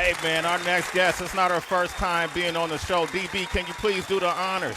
Hey, man, our next guest, it's not her first time being on the show. DB, can you please do the honors?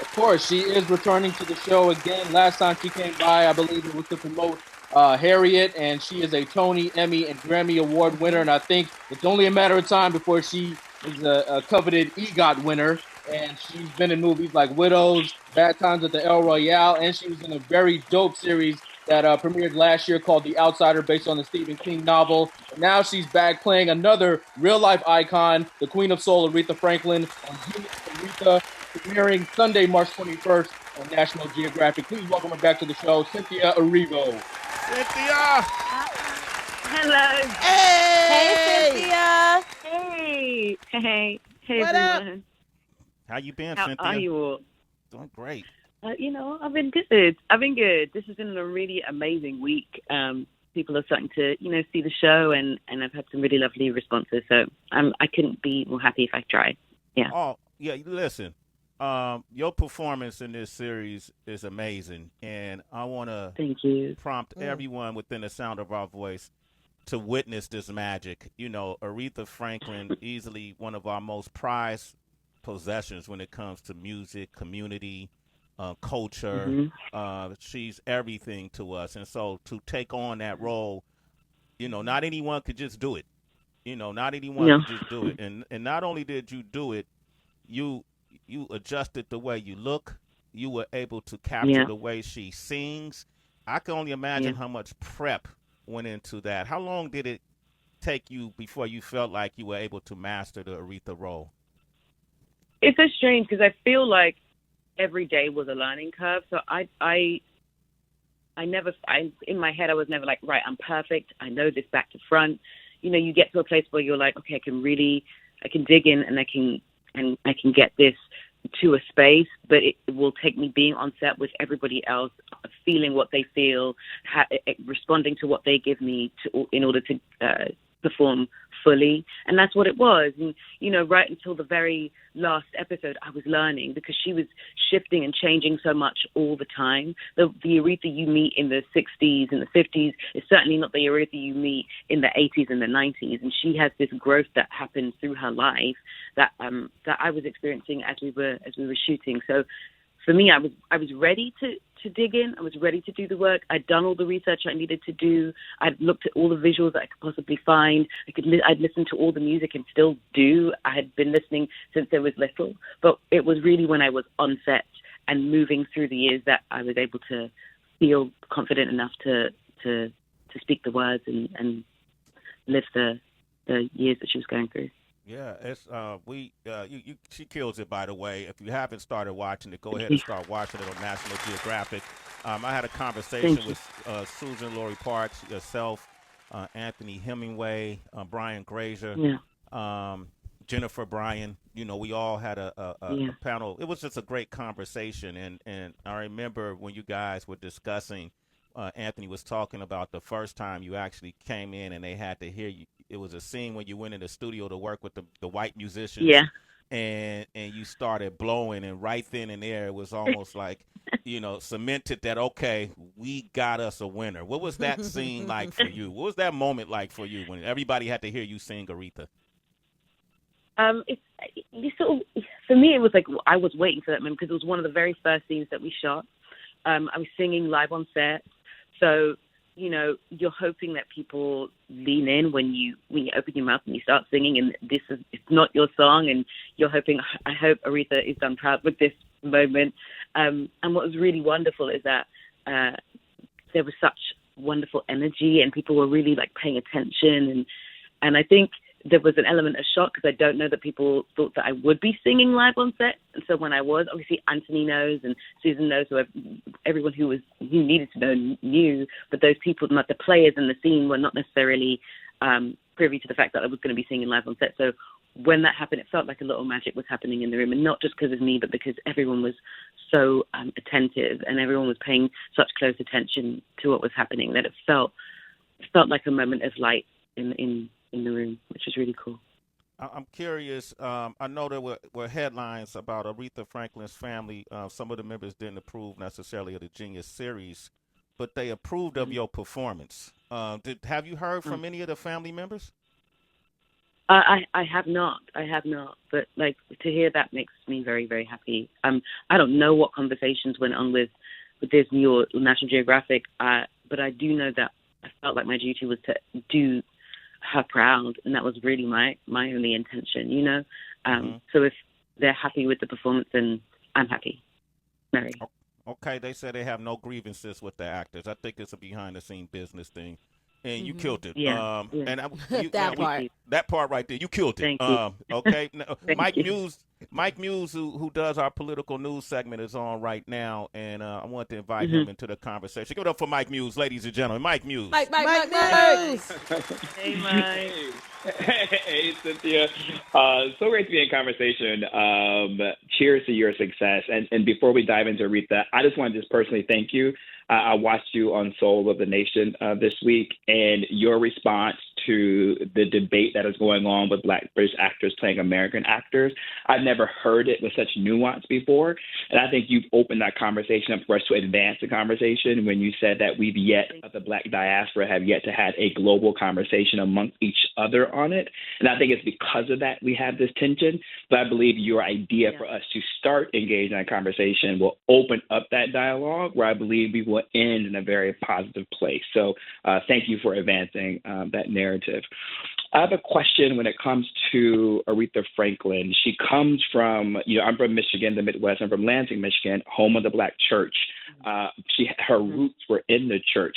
Of course, she is returning to the show again. Last time she came by, I believe it was to promote Harriet, and she is a Tony, Emmy, and Grammy Award winner. And I think it's only a matter of time before she is a coveted EGOT winner. And she's been in movies like Widows, Bad Times at the El Royale, and she was in a very dope series that premiered last year called The Outsider, based on the Stephen King novel. And now she's back playing another real-life icon, the Queen of Soul, Aretha Franklin, on Genius Aretha, premiering Sunday, March 21st on National Geographic. Please welcome her back to the show, Cynthia Erivo. Cynthia! Hello. Hey, Cynthia. Hey, What up? everyone. How you been, How Cynthia? are you all? Doing great. I've been good. I've been good. This has been a really amazing week. People are starting to, see the show, and I've had some really lovely responses. So I couldn't be more happy if I tried. Yeah. Oh, yeah, listen. Your performance in this series is amazing, and I want to Thank you. prompt everyone within the sound of our voice to witness this magic. Aretha Franklin, easily one of our most prized possessions when it comes to music, community, culture. She's everything to us. And so to take on that role, not anyone could just do it. Not anyone could just do it. And not only did you do it, you adjusted the way you look. You were able to capture the way she sings. I can only imagine how much prep went into that. How long did it take you before you felt like you were able to master the Aretha role? It's so strange because I feel like every day was a learning curve. So I in my head, I was never like, right, I'm perfect. I know this back to front. You get to a place where you're like, okay, I can dig in, and I can get this to a space, but it will take me being on set with everybody else, feeling what they feel, responding to what they give me in order to perform fully. And that's what it was. And, right until the very last episode, I was learning because she was shifting and changing so much all the time. The Aretha you meet in the 60s and the 50s is certainly not the Aretha you meet in the 80s and the 90s. And she has this growth that happened through her life that I was experiencing as we were shooting. So for me, I was ready to dig in. I was ready to do the work. I'd done all the research I needed to do. I'd looked at all the visuals that I could possibly find. I'd listened to all the music and still do. I had been listening since I was little. But it was really when I was on set and moving through the years that I was able to feel confident enough to speak the words and live the years that she was going through. Yeah, it's she kills it, by the way. If you haven't started watching it, go ahead and start watching it on National Geographic. I had a conversation with Susan Laurie Parks, yourself, Anthony Hemingway, Brian Grazer, Jennifer Bryan. We all had a panel. It was just a great conversation, and I remember when you guys were discussing, Anthony was talking about the first time you actually came in and they had to hear you. It was a scene when you went in the studio to work with the white musicians. Yeah. And you started blowing, and right then and there it was almost like, cemented that, okay, we got us a winner. What was that scene like for you? What was that moment like for you when everybody had to hear you sing Aretha? For me, it was like I was waiting for that moment because it was one of the very first scenes that we shot. I was singing live on set. So, you're hoping that people lean in when you open your mouth and you start singing, and it's not your song, and you're hoping, I hope Aretha is done proud with this moment. And what was really wonderful is that there was such wonderful energy, and people were really like paying attention, and I think there was an element of shock because I don't know that people thought that I would be singing live on set. And so when I was, obviously Anthony knows and Susan knows, so everyone who needed to know knew, but those people, the players in the scene, were not necessarily privy to the fact that I was going to be singing live on set. So when that happened, it felt like a little magic was happening in the room, and not just because of me, but because everyone was so attentive and everyone was paying such close attention to what was happening that it felt like a moment of light in the room, which was really cool. I'm curious. I know there were headlines about Aretha Franklin's family. Some of the members didn't approve necessarily of the Genius series, but they approved of your performance. Have you heard from any of the family members? I have not. But like to hear that makes me very, very happy. I don't know what conversations went on with Disney or National Geographic, but I do know that I felt like my duty was to do her proud, and that was really my only intention, you know. So if they're happy with the performance, then I'm happy. Mary. Okay, they said they have no grievances with the actors. I think it's a behind-the-scene business thing, and you killed it. Yeah. And Part. that part right there, you killed it. Thank you. Okay, now, Thank you. Mike Muse, who does our political news segment, is on right now, and I want to invite him into the conversation. Give it up for Mike Muse, ladies and gentlemen. Mike Muse. Mike. Hey, Mike. Hey, Cynthia. So great to be in conversation. Cheers to your success. And before we dive into Aretha, I just want to just personally thank you. I watched you on Soul of the Nation this week, and your response to the debate that is going on with Black British actors playing American actors. I've never heard it with such nuance before. And I think you've opened that conversation up for us to advance the conversation when you said that the Black diaspora have yet to have a global conversation amongst each other on it. And I think it's because of that we have this tension. But I believe your idea for us to start engaging that conversation will open up that dialogue where I believe we will end in a very positive place. So thank you for advancing that narrative. I have a question when it comes to Aretha Franklin. She comes from, I'm from Michigan, the Midwest. I'm from Lansing, Michigan, home of the Black church. Her roots were in the church.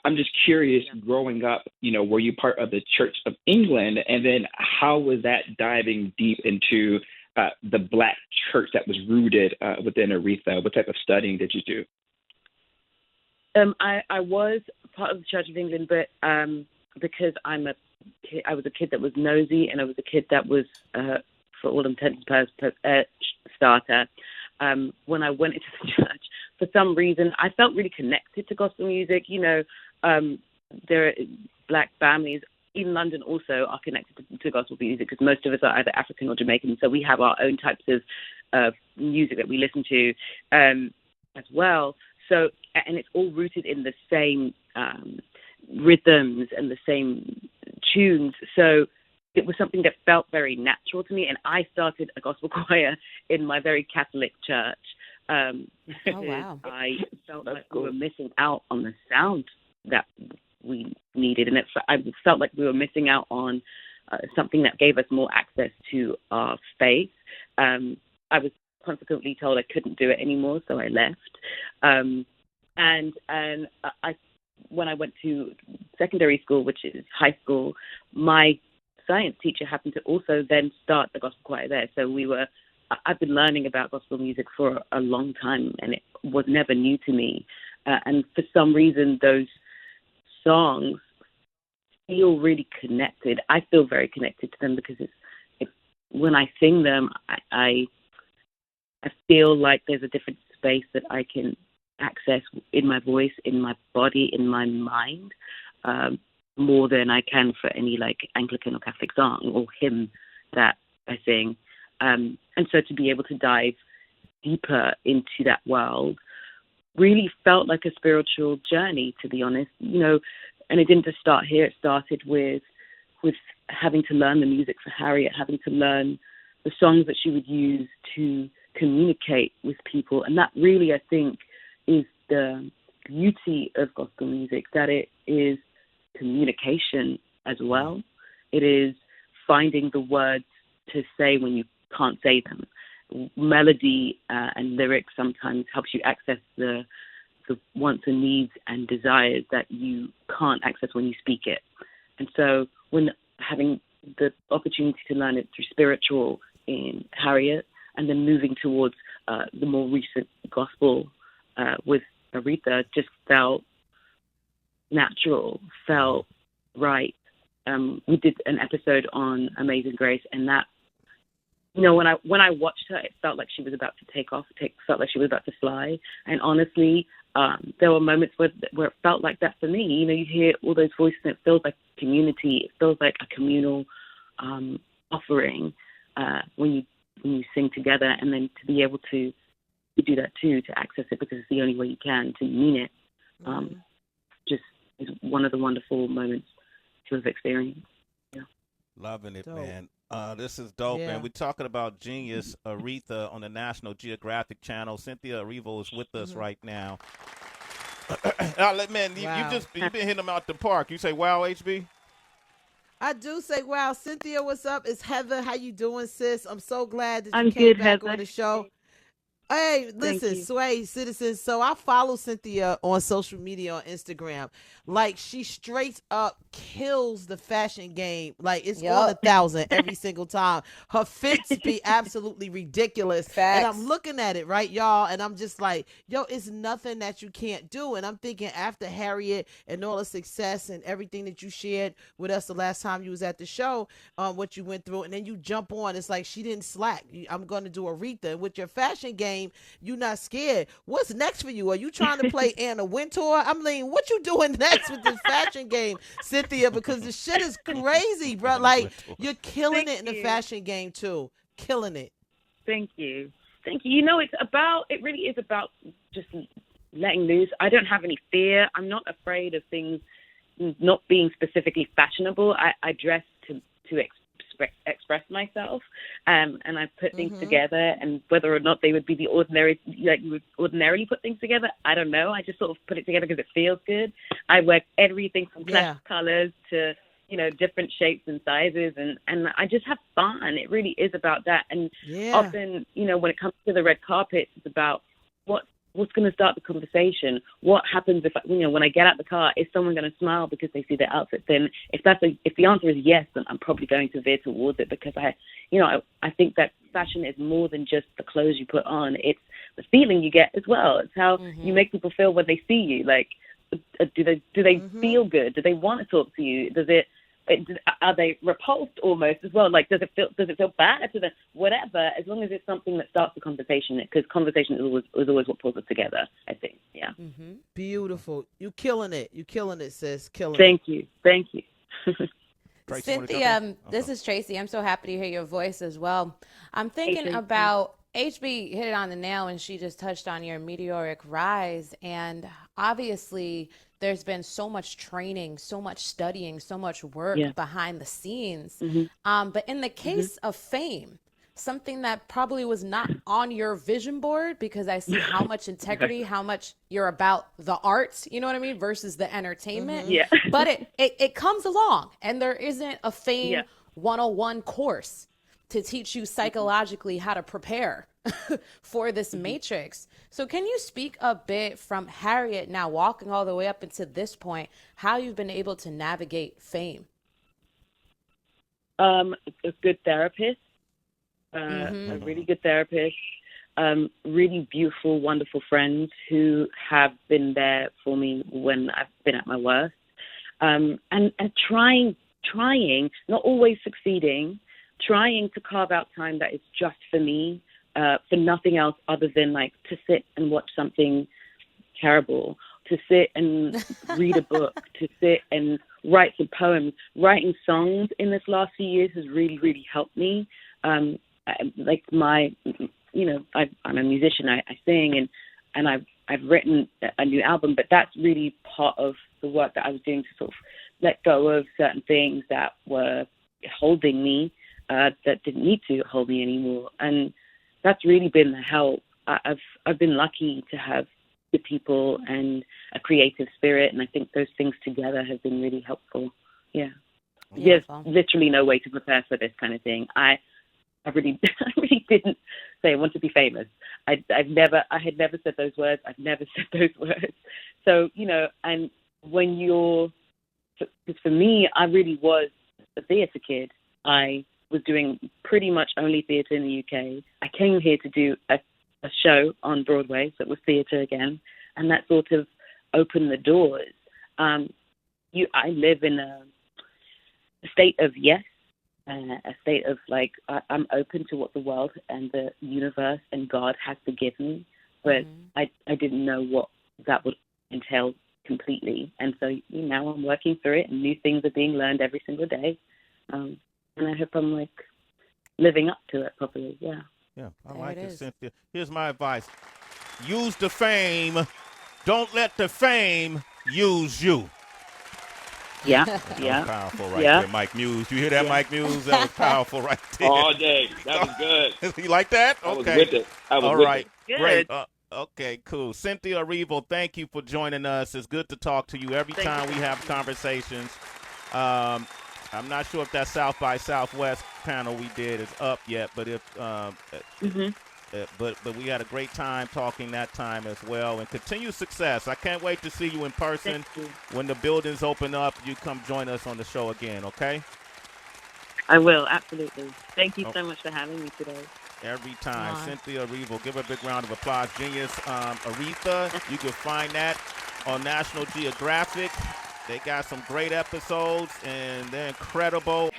I'm just curious, growing up, were you part of the Church of England? And then how was that diving deep into the Black church that was rooted within Aretha? What type of studying did you do? I was part of the Church of England, but because I was a kid that was nosy, and I was a kid that was, for all intents and purposes, starter. When I went into the church, for some reason, I felt really connected to gospel music. There are Black families in London also are connected to gospel music because most of us are either African or Jamaican, so we have our own types of music that we listen to as well. So, and it's all rooted in the same rhythms and the same tunes. So it was something that felt very natural to me. And I started a gospel choir in my very Catholic church. Wow. I felt like we were missing out on the sound that we needed. And I felt like we were missing out on something that gave us more access to our faith. I was consequently told I couldn't do it anymore, so I left. And when I went to secondary school, which is high school, my science teacher happened to also then start the gospel choir there. So I've been learning about gospel music for a long time, and it was never new to me. And for some reason, those songs feel really connected. I feel very connected to them because when I sing them, I feel like there's a different space that I can access in my voice, in my body, in my mind, more than I can for any like Anglican or Catholic song or hymn that I sing. And so to be able to dive deeper into that world really felt like a spiritual journey, to be honest, and it didn't just start here. It started with having to learn the music for Harriet, having to learn the songs that she would use to communicate with people. And that really, I think, is the beauty of gospel music, that it is communication as well. It is finding the words to say when you can't say them. Melody and lyrics sometimes helps you access the wants and needs and desires that you can't access when you speak it. And so when having the opportunity to learn it through spiritual in Harriet, and then moving towards the more recent gospel with Aretha, just felt natural, felt right. We did an episode on Amazing Grace, and that, when I watched her, it felt like she was about to take off. It felt like she was about to fly. And honestly, there were moments where it felt like that for me. You hear all those voices, and it feels like community. It feels like a communal offering when you sing together, and then to be able to do that too, to access it because it's the only way you can, to mean it, just is one of the wonderful moments to have experienced. Yeah. Loving it, Dope. man. This is dope, Yeah. man. We're talking about Genius Aretha on the National Geographic Channel. Cynthia Erivo is with us right now. Man, Wow. you've been hitting them out the park. You say, wow, HB? I do say, wow, Cynthia, what's up? It's Heather. How you doing, sis? I'm so glad that you I'm came good, back Heather. on the show. Hey, listen, you. Sway citizens. So I follow Cynthia on social media on Instagram. Like she straight up kills the fashion game. Like it's on 1,000 every single time. Her fits be absolutely ridiculous. Facts. And I'm looking at it, right, y'all, and I'm just like, yo, it's nothing that you can't do. And I'm thinking after Harriet and all the success and everything that you shared with us the last time you was at the show, what you went through, and then you jump on. It's like she didn't slack. I'm going to do Aretha. And with your fashion game, you not scared. What's next for you? Are you trying to play Anna Wintour? I'm like, what you doing next with this fashion game, Cynthia? Because the shit is crazy, bro. Like you're killing it in the fashion game too. Killing it. Thank you. Thank you. You know, it really is about just letting loose. I don't have any fear. I'm not afraid of things not being specifically fashionable. I dress to express myself, and I put things together, and whether or not they would be the ordinary, like you would ordinarily put things together, I don't know. I just sort of put it together because it feels good. I wear everything from classic colors to, you know, different shapes and sizes, and I just have fun. It really is about that. And often, you know, when it comes to the red carpet, it's about what's going to start the conversation. What happens if, you know, when I get out the car, is someone going to smile because they see their outfit? Then if the answer is yes, then I'm probably going to veer towards it, because I think that fashion is more than just the clothes you put on. It's the feeling you get as well. It's how you make people feel when they see you. Like, do they feel good? Do they want to talk to you? Are they repulsed almost as well? Like, does it feel bad to them? Whatever, as long as it's something that starts the conversation, because conversation is always what pulls us together, I think. Yeah. Beautiful. You killing it, sis. Killing Thank you. Cynthia, this is Tracy. I'm so happy to hear your voice as well. I'm thinking about HB hit it on the nail, and she just touched on your meteoric rise. And obviously, there's been so much training, so much studying, so much work behind the scenes. But in the case of fame, something that probably was not on your vision board, because I see how much integrity, how much you're about the arts, you know what I mean, versus the entertainment. But it comes along, and there isn't a fame 101 course to teach you psychologically how to prepare for this matrix. So can you speak a bit from Harriet, now walking all the way up into this point, how you've been able to navigate fame? A good therapist, a really good therapist, really beautiful, wonderful friends who have been there for me when I've been at my worst, and trying, not always succeeding, trying to carve out time that is just for me, for nothing else other than like to sit and watch something terrible, to sit and read a book, to sit and write some poems. Writing songs in this last few years has really, really helped me. I'm a musician. I sing, and I've written a new album, but that's really part of the work that I was doing to sort of let go of certain things that were holding me, that didn't need to hold me anymore. And that's really been the help. I've been lucky to have good people and a creative spirit, and I think those things together have been really helpful. Yeah. There's literally no way to prepare for this kind of thing. I really didn't say I want to be famous. I had never said those words. I've never said those words. So, you know, and when because for me, I really was a theatre kid. I was doing pretty much only theatre in the UK. I came here to do a show on Broadway, so it was theatre again, and that sort of opened the doors. I live in a state of yes, a state of like, I'm open to what the world and the universe and God has to give me, but I didn't know what that would entail completely. And so now I'm working through it, and new things are being learned every single day. And I hope I'm like living up to it properly. Yeah. Yeah, I like it, Cynthia. Here's my advice. Use the fame. Don't let the fame use you. Yeah, That yeah, was powerful right yeah. there, Mike Muse. You hear that, Yeah. Mike Muse? That was powerful right there. All day. That was good. You like that? I was Okay. with it. I was All with right. it. Great. Good. Okay, cool. Cynthia Erivo, thank you for joining us. It's good to talk to you every Thank time you. we have conversations. I'm not sure if that South by Southwest panel we did is up yet, but if Mhm. but we had a great time talking that time as well, and continued success. I can't wait to see you in person Thank you. when the buildings open up. You come join us on the show again, okay? I will, absolutely. Thank you Oh. so much for having me today. Every time. Aw. Cynthia Erivo. Give her a big round of applause. Genius. Aretha, you can find that on National Geographic. They got some great episodes, and they're incredible.